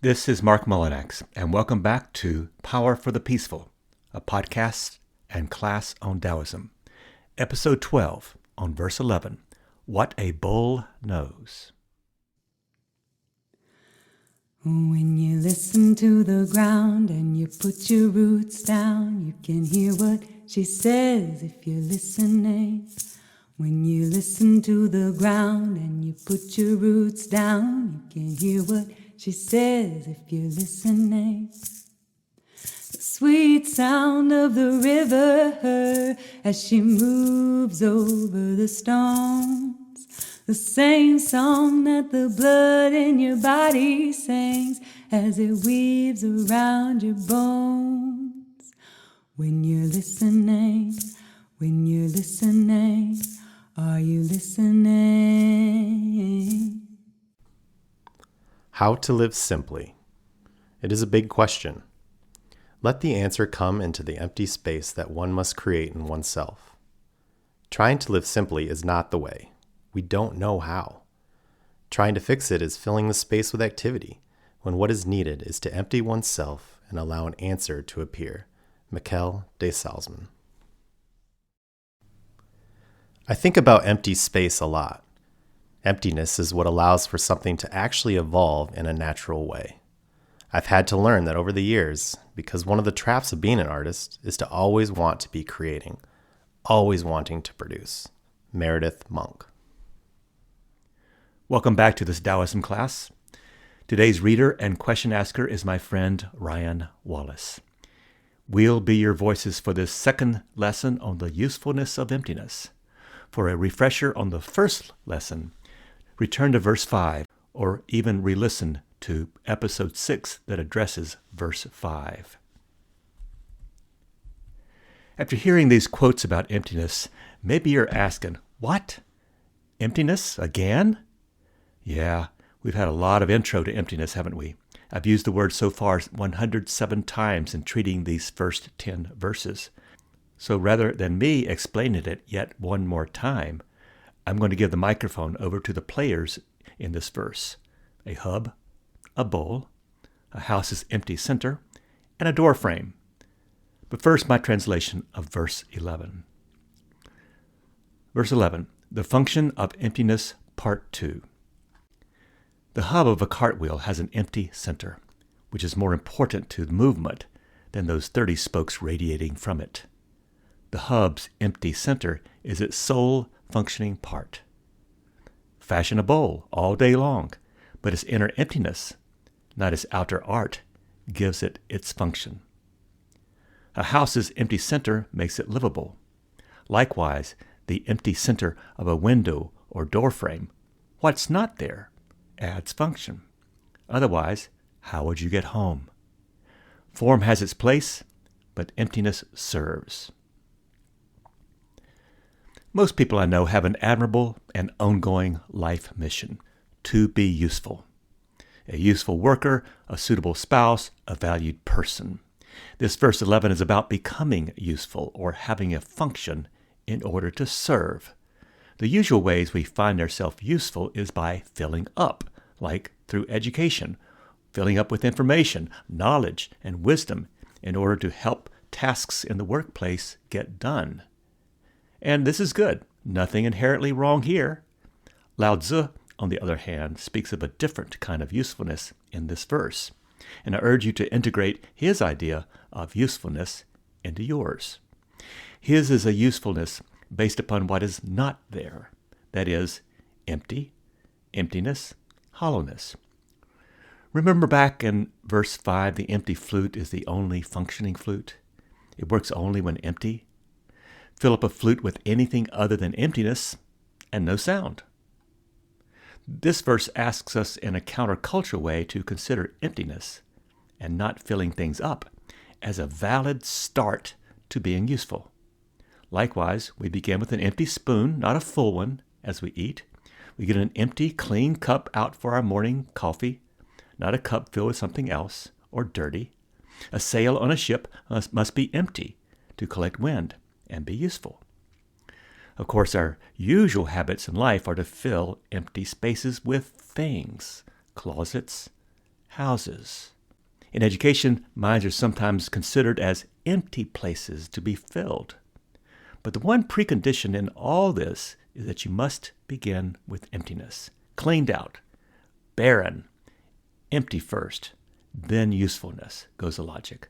This is Mark Mullinax, and welcome back to Power for the Peaceful, a podcast and class on Taoism. Episode 12, on verse 11, What a Bull Knows. When you listen to the ground and you put your roots down, you can hear what she says if you're listening. When you listen to the ground and you put your roots down, you can hear what she says if you're listening. The sweet sound of the river as she moves over the stones. The same song that the blood in your body sings as it weaves around your bones. When you're listening, are you listening? How to live simply. It is a big question. Let the answer come into the empty space that one must create in oneself. Trying to live simply is not the way. We don't know how. Trying to fix it is filling the space with activity, when what is needed is to empty oneself and allow an answer to appear. Michel de Salzman. I think about empty space a lot. Emptiness is what allows for something to actually evolve in a natural way. I've had to learn that over the years, because one of the traps of being an artist is to always want to be creating, always wanting to produce. Meredith Monk. Welcome back to this Taoism class. Today's reader and question asker is my friend Ryan Wallace. We'll be your voices for this second lesson on the usefulness of emptiness. For a refresher on the first lesson, return to verse 5, or even re-listen to episode 6 that addresses verse 5. After hearing these quotes about emptiness, maybe you're asking, what? Emptiness again? Yeah, we've had a lot of intro to emptiness, haven't we? I've used the word so far 107 times in treating these first 10 verses. So rather than me explaining it yet one more time, I'm going to give the microphone over to the players in this verse. A hub, a bowl, a house's empty center, and a door frame. But first, my translation of verse 11. Verse 11, the function of emptiness, part 2. The hub of a cartwheel has an empty center, which is more important to the movement than those 30 spokes radiating from it. The hub's empty center is its sole functioning part. Fashion a bowl all day long, but its inner emptiness, not its outer art, gives it its function. A house's empty center makes it livable. Likewise, the empty center of a window or door frame, what's not there, adds function. Otherwise, how would you get home? Form has its place, but emptiness serves. Most people I know have an admirable and ongoing life mission, to be useful. A useful worker, a suitable spouse, a valued person. This verse 11 is about becoming useful or having a function in order to serve. The usual ways we find ourselves useful is by filling up, like through education, filling up with information, knowledge, and wisdom in order to help tasks in the workplace get done. And this is good. Nothing inherently wrong here. Lao Tzu, on the other hand, speaks of a different kind of usefulness in this verse. And I urge you to integrate his idea of usefulness into yours. His is a usefulness based upon what is not there. That is, empty, emptiness, hollowness. Remember back in verse 5, the empty flute is the only functioning flute. It works only when empty. Fill up a flute with anything other than emptiness, and no sound. This verse asks us in a countercultural way to consider emptiness and not filling things up as a valid start to being useful. Likewise, we begin with an empty spoon, not a full one, as we eat. We get an empty, clean cup out for our morning coffee, not a cup filled with something else or dirty. A sail on a ship must be empty to collect wind and be useful. Of course, our usual habits in life are to fill empty spaces with things, closets, houses. In education, minds are sometimes considered as empty places to be filled. But the one precondition in all this is that you must begin with emptiness, cleaned out, barren, empty first, then usefulness, goes the logic.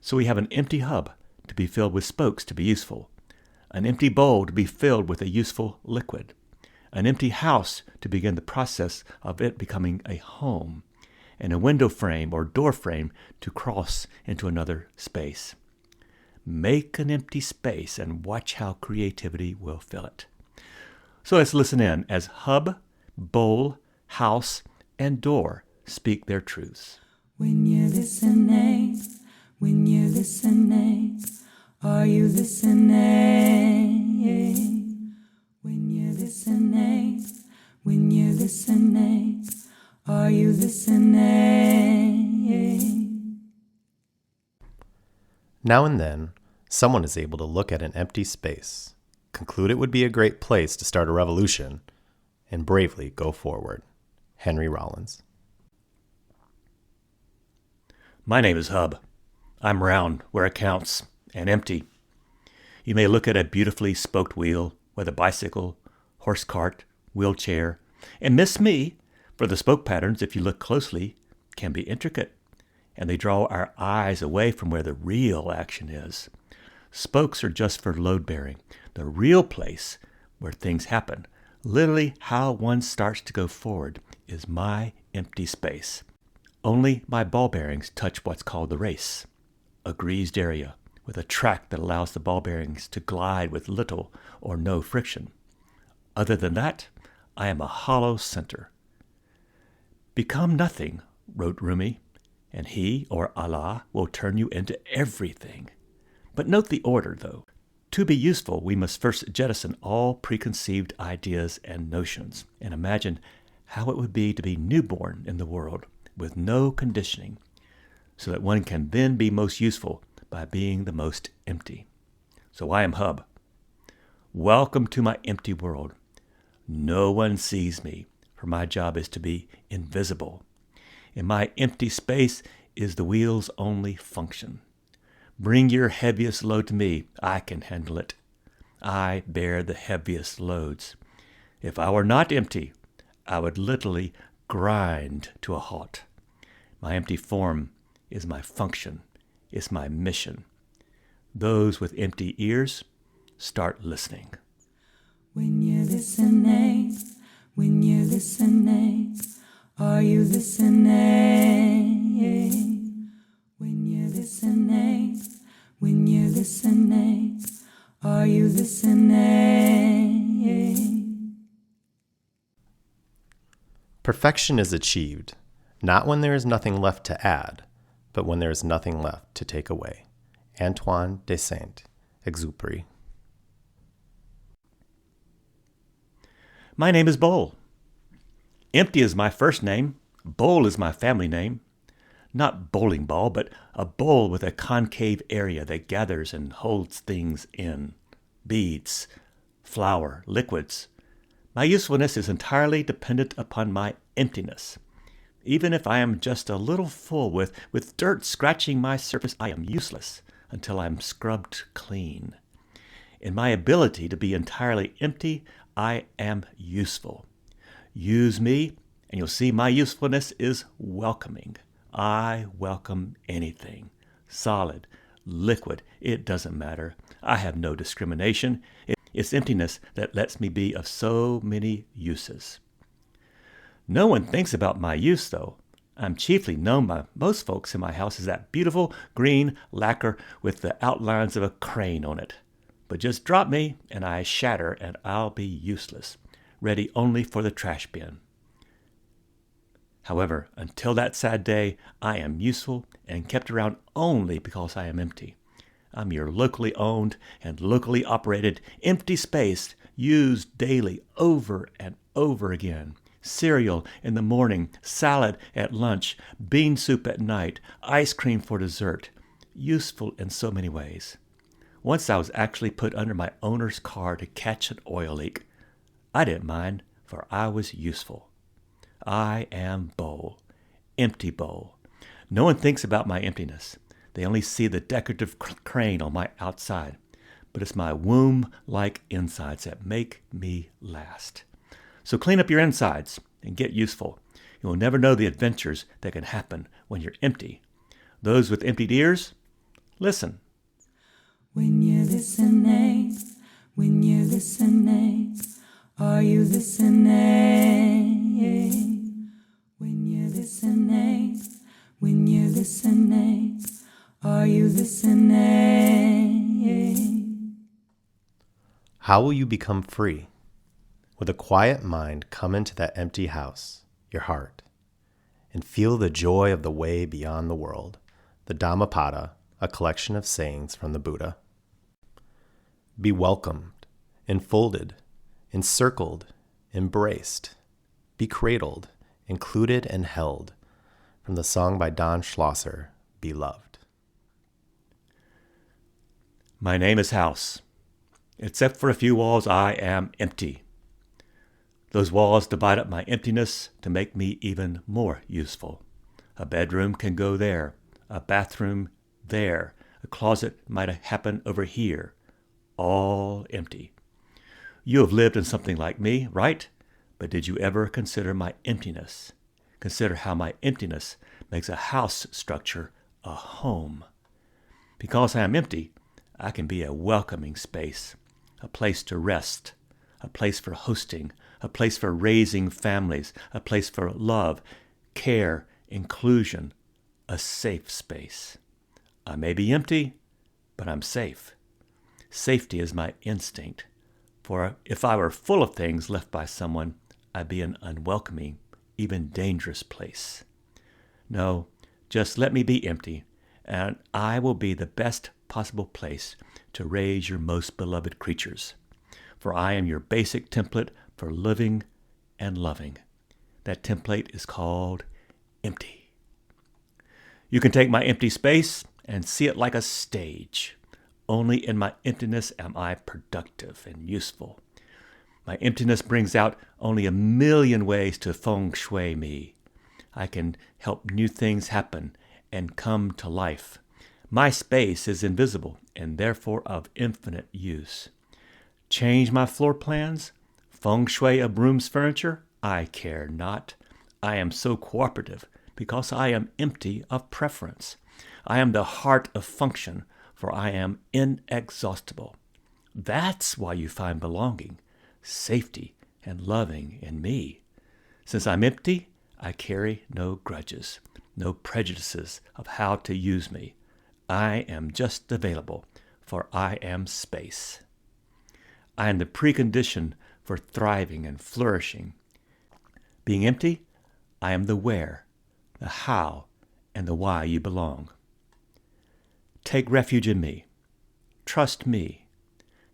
So we have an empty hub to be filled with spokes to be useful, an empty bowl to be filled with a useful liquid, an empty house to begin the process of it becoming a home, and a window frame or door frame to cross into another space. Make an empty space and watch how creativity will fill it. So let's listen in as hub, bowl, house, and door speak their truths. When you're listening, are you listening? When you're listening, are you listening? Now and then, someone is able to look at an empty space, conclude it would be a great place to start a revolution, and bravely go forward. Henry Rollins. My name is Hub. I'm round where it counts and empty. You may look at a beautifully spoked wheel with a bicycle, horse cart, wheelchair, and miss me, for the spoke patterns, if you look closely, can be intricate, and they draw our eyes away from where the real action is. Spokes are just for load bearing, the real place where things happen. Literally how one starts to go forward is my empty space. Only my ball bearings touch what's called the race, a greased area with a track that allows the ball bearings to glide with little or no friction. Other than that, I am a hollow center. Become nothing, wrote Rumi, and he, or Allah, will turn you into everything. But note the order, though. To be useful, we must first jettison all preconceived ideas and notions, and imagine how it would be to be newborn in the world, with no conditioning, so that one can then be most useful by being the most empty. So I am Hub. Welcome to my empty world. No one sees me, for my job is to be invisible. In my empty space is the wheel's only function. Bring your heaviest load to me. I can handle it. I bear the heaviest loads. If I were not empty, I would literally grind to a halt. My empty form is my function. It's my mission. Those with empty ears, start listening. When you're listening, are you listening? When you're listening, are you listening? Perfection is achieved, not when there is nothing left to add, but when there is nothing left to take away. Antoine de Saint-Exupéry. My name is Bowl. Empty is my first name. Bowl is my family name. Not bowling ball, but a bowl with a concave area that gathers and holds things in. Beads, flour, liquids. My usefulness is entirely dependent upon my emptiness. Even if I am just a little full with dirt scratching my surface, I am useless until I'm scrubbed clean. In my ability to be entirely empty, I am useful. Use me, and you'll see my usefulness is welcoming. I welcome anything. Solid, liquid, it doesn't matter. I have no discrimination. It's emptiness that lets me be of so many uses. No one thinks about my use, though. I'm chiefly known by most folks in my house as that beautiful green lacquer with the outlines of a crane on it. But just drop me, and I shatter, and I'll be useless, ready only for the trash bin. However, until that sad day, I am useful and kept around only because I am empty. I'm your locally owned and locally operated empty space used daily over and over again. Cereal in the morning, salad at lunch, bean soup at night, ice cream for dessert. Useful in so many ways. Once I was actually put under my owner's car to catch an oil leak. I didn't mind, for I was useful. I am Bowl, empty bowl. No one thinks about my emptiness. They only see the decorative crane on my outside. But it's my womb-like insides that make me last. So clean up your insides and get useful. You will never know the adventures that can happen when you're empty. Those with emptied ears, listen. When you're listening, are you listening? When you're listening, are you listening? How will you become free? With a quiet mind, come into that empty house, your heart, and feel the joy of the way beyond the world, the Dhammapada, a collection of sayings from the Buddha. Be welcomed, enfolded, encircled, embraced. Be cradled, included, and held. From the song by Don Schlosser, Beloved. My name is House. Except for a few walls, I am empty. Those walls divide up my emptiness to make me even more useful. A bedroom can go there, a bathroom there, a closet might happen over here, all empty. You have lived in something like me, right? But did you ever consider my emptiness? Consider how my emptiness makes a house structure a home. Because I am empty, I can be a welcoming space, a place to rest, a place for hosting, a place for raising families, a place for love, care, inclusion, a safe space. I may be empty, but I'm safe. Safety is my instinct, for if I were full of things left by someone, I'd be an unwelcoming, even dangerous place. No, just let me be empty, and I will be the best possible place to raise your most beloved creatures. For I am your basic template for living and loving. That template is called empty. You can take my empty space and see it like a stage. Only in my emptiness am I productive and useful. My emptiness brings out only a million ways to feng shui me. I can help new things happen and come to life. My space is invisible and therefore of infinite use. Change my floor plans? Feng shui a room's furniture? I care not. I am so cooperative because I am empty of preference. I am the heart of function, for I am inexhaustible. That's why you find belonging, safety, and loving in me. Since I'm empty, I carry no grudges, no prejudices of how to use me. I am just available, for I am space. I am the precondition for thriving and flourishing. Being empty, I am the where, the how, and the why you belong. Take refuge in me. Trust me.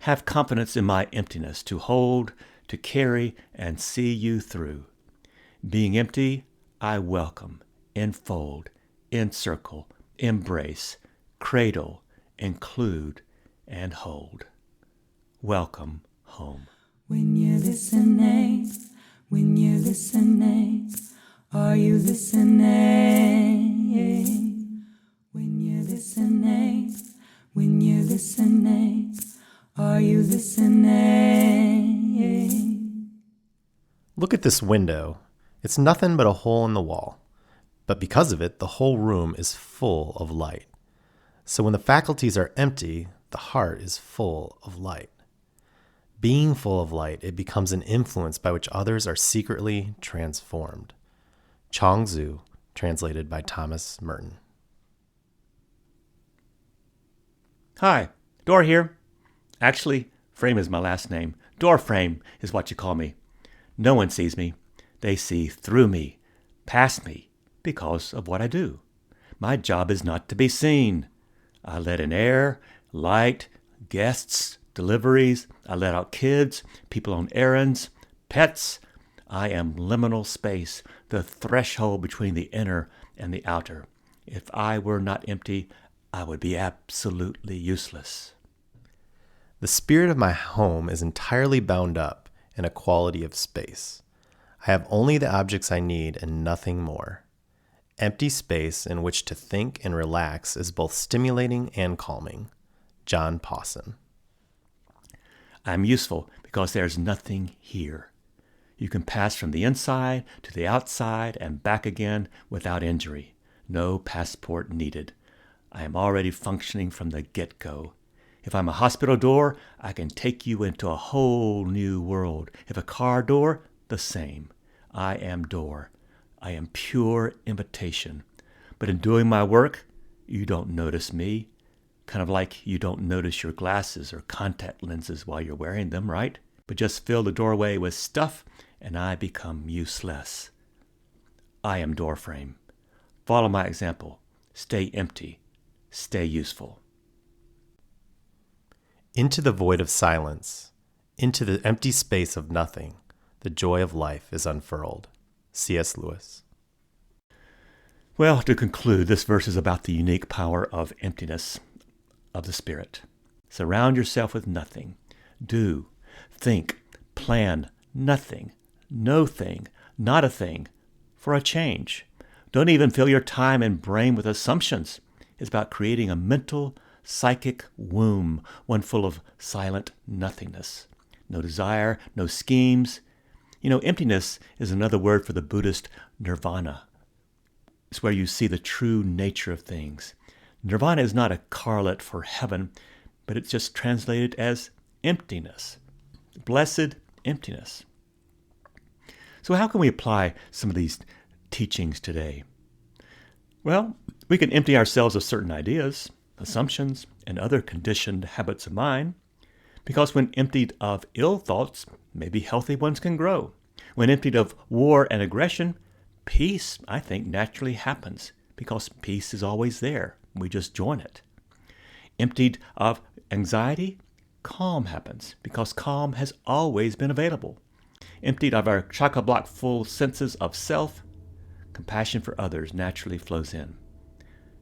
Have confidence in my emptiness to hold, to carry, and see you through. Being empty, I welcome, enfold, encircle, embrace, cradle, include, and hold. Welcome home. When you're listening, are you listening? When you're listening, are you listening? Look at this window. It's nothing but a hole in the wall. But because of it, the whole room is full of light. So when the faculties are empty, the heart is full of light. Being full of light, it becomes an influence by which others are secretly transformed. Chong Tzu, translated by Thomas Merton. Hi, Door here. Actually, Frame is my last name. Door Frame is what you call me. No one sees me. They see through me, past me, because of what I do. My job is not to be seen. I let in air, light, guests, deliveries. I let out kids, people on errands, pets. I am liminal space, the threshold between the inner and the outer. If I were not empty, I would be absolutely useless. The spirit of my home is entirely bound up in a quality of space. I have only the objects I need and nothing more. Empty space in which to think and relax is both stimulating and calming. John Pawson. I'm useful because there's nothing here. You can pass from the inside to the outside and back again without injury. No passport needed. I am already functioning from the get-go. If I'm a hospital door, I can take you into a whole new world. If a car door, the same. I am door. I am pure invitation. But in doing my work, you don't notice me. Kind of like you don't notice your glasses or contact lenses while you're wearing them, right? But just fill the doorway with stuff and I become useless. I am door frame. Follow my example. Stay empty. Stay useful. Into the void of silence, into the empty space of nothing, the joy of life is unfurled. C.S. Lewis. Well, to conclude, this verse is about the unique power of emptiness of the spirit. Surround yourself with nothing. Do, think, plan nothing, no thing, not a thing, for a change. Don't even fill your time and brain with assumptions. It's about creating a mental, psychic womb, one full of silent nothingness. No desire, no schemes. Emptiness is another word for the Buddhist nirvana. It's where you see the true nature of things. Nirvana is not a correlate for heaven, but it's just translated as emptiness. Blessed emptiness. So how can we apply some of these teachings today? Well, we can empty ourselves of certain ideas, assumptions, and other conditioned habits of mind, because when emptied of ill thoughts, maybe healthy ones can grow. When emptied of war and aggression, peace, I think, naturally happens, because peace is always there. We just join it. Emptied of anxiety, calm happens, because calm has always been available. Emptied of our chock-a-block full senses of self, compassion for others naturally flows in.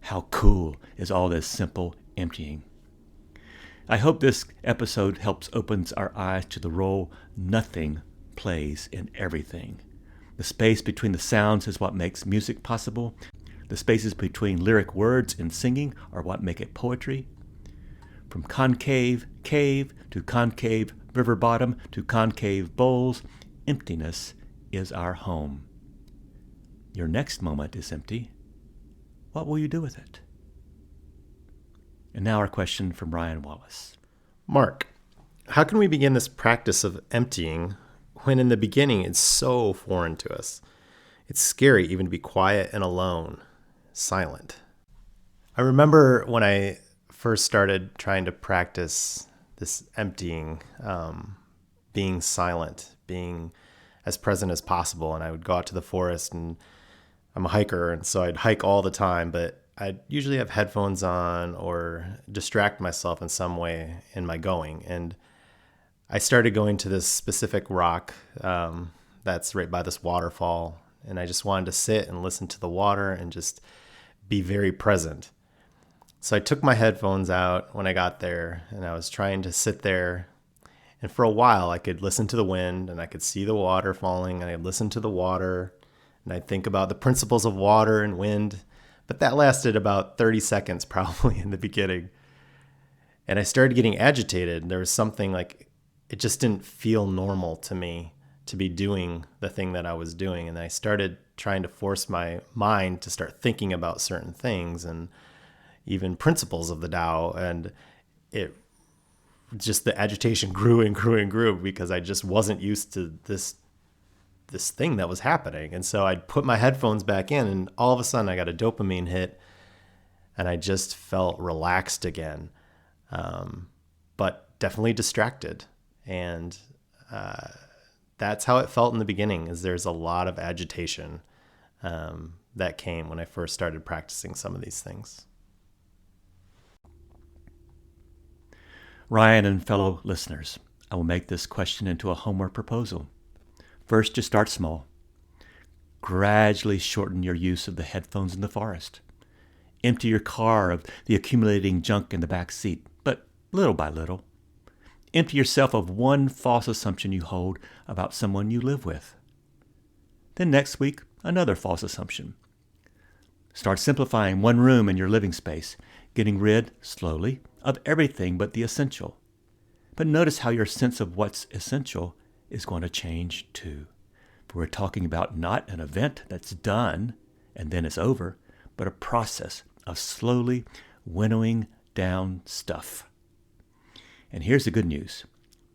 How cool is all this simple emptying? I hope this episode helps opens our eyes to the role nothing plays in everything. The space between the sounds is what makes music possible. The spaces between lyric words and singing are what make it poetry. From concave cave to concave river bottom to concave bowls, emptiness is our home. Your next moment is empty. What will you do with it? And now our question from Ryan Wallace. Mark, how can we begin this practice of emptying when in the beginning it's so foreign to us? It's scary even to be quiet and alone, silent. I remember when I first started trying to practice this emptying, being silent, being as present as possible. And I would go out to the forest, and I'm a hiker, and so I'd hike all the time, but I'd usually have headphones on or distract myself in some way in my going. And I started going to this specific rock that's right by this waterfall, and I just wanted to sit and listen to the water and just be very present. So I took my headphones out when I got there, and I was trying to sit there. And for a while, I could listen to the wind, and I could see the water falling, and I'd listen to the water, and I'd think about the principles of water and wind. But that lasted about 30 seconds probably in the beginning. And I started getting agitated. There was something like, it just didn't feel normal to me to be doing the thing that I was doing. And I started trying to force my mind to start thinking about certain things and even principles of the Tao. And it just, the agitation grew and grew and grew because I just wasn't used to this thing that was happening. And so I'd put my headphones back in, and all of a sudden I got a dopamine hit, and I just felt relaxed again, but definitely distracted. And that's how it felt in the beginning, is there's a lot of agitation that came when I first started practicing some of these things. Ryan and fellow listeners, I will make this question into a homework proposal. First, just start small. Gradually shorten your use of the headphones in the forest. Empty your car of the accumulating junk in the back seat, but little by little. Empty yourself of one false assumption you hold about someone you live with. Then next week, another false assumption. Start simplifying one room in your living space, getting rid, slowly, of everything but the essential. But notice how your sense of what's essential is going to change too. For we're talking about not an event that's done and then it's over, but a process of slowly winnowing down stuff. And here's the good news.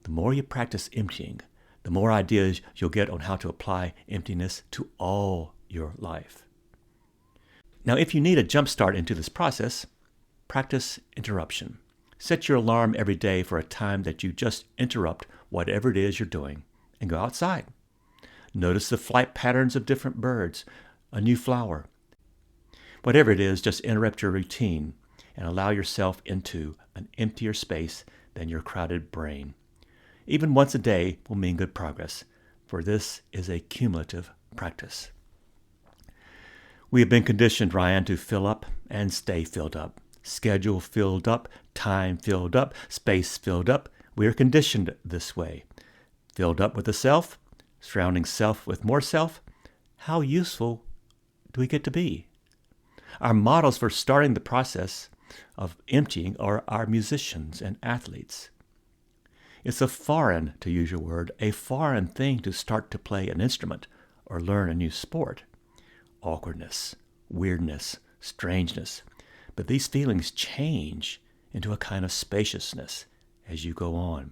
The more you practice emptying, the more ideas you'll get on how to apply emptiness to all your life. Now, if you need a jump start into this process, practice interruption. Set your alarm every day for a time that you just interrupt whatever it is you're doing and go outside. Notice the flight patterns of different birds, a new flower. Whatever it is, just interrupt your routine and allow yourself into an emptier space than your crowded brain. Even once a day will mean good progress, for this is a cumulative practice. We have been conditioned, Ryan, to fill up and stay filled up. Schedule filled up, time filled up, space filled up. We are conditioned this way. Filled up with the self, surrounding self with more self. How useful do we get to be? Our models for starting the process of emptying are our musicians and athletes. It's a foreign, to use your word, a foreign thing to start to play an instrument or learn a new sport. Awkwardness, weirdness, strangeness. But these feelings change into a kind of spaciousness as you go on.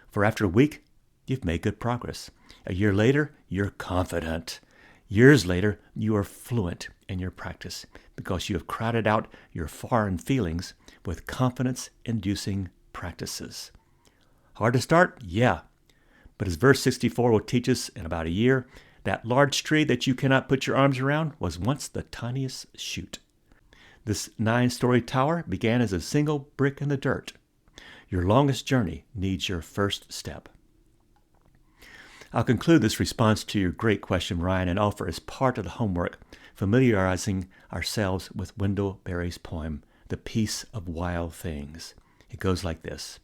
For after a week, you've made good progress. A year later, you're confident. Years later, you are fluent in your practice because you have crowded out your foreign feelings with confidence-inducing practices. Hard to start? Yeah. But as verse 64 will teach us in about a year, that large tree that you cannot put your arms around was once the tiniest shoot. This 9-story tower began as a single brick in the dirt. Your longest journey needs your first step. I'll conclude this response to your great question, Ryan, and offer as part of the homework familiarizing ourselves with Wendell Berry's poem, The Peace of Wild Things. It goes like this.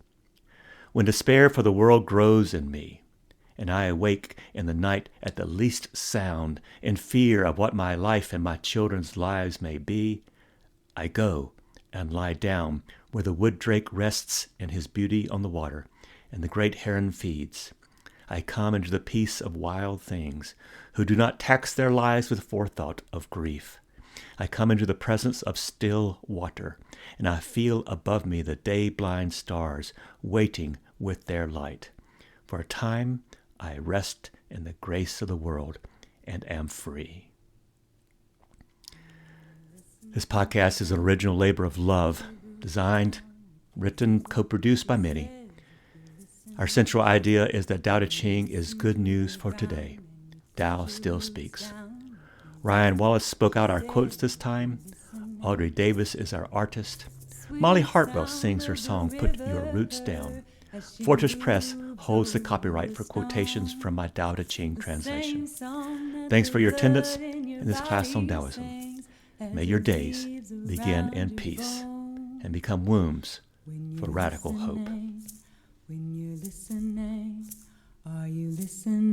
When despair for the world grows in me, and I awake in the night at the least sound, in fear of what my life and my children's lives may be, I go and lie down where the wood drake rests in his beauty on the water, and the great heron feeds. I come into the peace of wild things, who do not tax their lives with forethought of grief. I come into the presence of still water, and I feel above me the day-blind stars waiting with their light. For a time I rest in the grace of the world and am free. This podcast is an original labor of love, designed, written, co-produced by many. Our central idea is that Tao Te Ching is good news for today. Tao still speaks. Ryan Wallace spoke out our quotes this time. Audrey Davis is our artist. Molly Hartwell sings her song, Put Your Roots Down. Fortress Press holds the copyright for quotations from my Tao Te Ching translation. Thanks for your attendance in this class on Taoism. May your days begin in peace and become wombs for radical hope. When you're listening, are you listening?